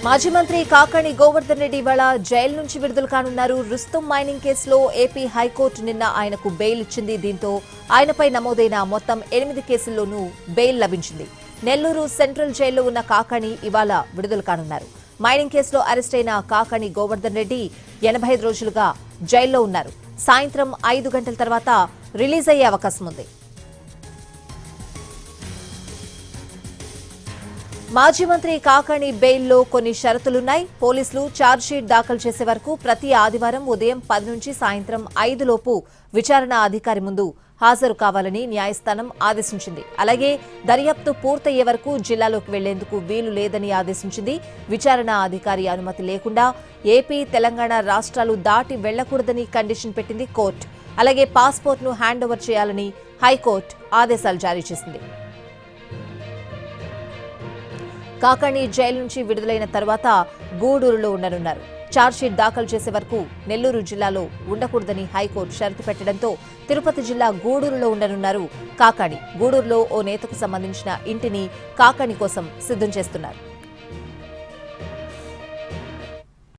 మాజీ మంత్రి కాకాణి గోవర్ధన్ రెడ్డి ఇవాళ జైలు నుంచి విడుదల కానున్నారు. రుస్తుం మైనింగ్ కేసులో ఏపీ హైకోర్టు నిన్న ఆయనకు బెయిల్ ఇచ్చింది. దీంతో ఆయనపై నమోదైన మొత్తం 8 కేసుల్లోనూ బెయిల్ లభించింది. నెల్లూరు సెంట్రల్ జైల్లో ఉన్న కాకాణి ఇవాళ విడుదల కానున్నారు. మైనింగ్ కేసులో అరెస్ట్ అయిన కాకాణి గోవర్ధన్ రెడ్డి 85 రోజులుగా జైల్లో ఉన్నారు. సాయంత్రం 5 గంటల తర్వాత రిలీజ్ అయ్యే అవకాశం ఉంది. మాజీ మంత్రి కాకాణి బెయిల్లో కొన్ని షరతులున్నాయి. పోలీసులు ఛార్జ్షీట్ దాఖలు చేసే వరకు ప్రతి ఆదివారం ఉదయం 10 నుంచి సాయంత్రం 5 లోపు విచారణ అధికారి ముందు హాజరు కావాలని న్యాయస్థానం ఆదేశించింది. అలాగే దర్యాప్తు పూర్తయ్యే వరకు జిల్లాలోకి వెళ్లేందుకు వీలు లేదని ఆదేశించింది. విచారణ అధికారి అనుమతి లేకుండా ఏపీ, తెలంగాణ రాష్ట్రాలు దాటి వెళ్లకూడదని కండిషన్ పెట్టింది కోర్టు. అలాగే పాస్పోర్ట్ను హ్యాండ్ ఓవర్ చేయాలని హైకోర్టు ఆదేశాలు జారీ చేసింది. కాకాణి జైలు నుంచి విడుదలైన తర్వాత గూడూరులో ఉండనున్నారు. ఛార్జ్షీట్ దాఖలు చేసే వరకు నెల్లూరు జిల్లాలో ఉండకూడదని హైకోర్టు షరతు పెట్టడంతో తిరుపతి జిల్లా గూడూరులో ఉండనున్నారు కాకాణి. గూడూరులో ఓ నేతకు సంబంధించిన ఇంటిని కాకాణి కోసం సిద్ధం చేస్తున్నారు.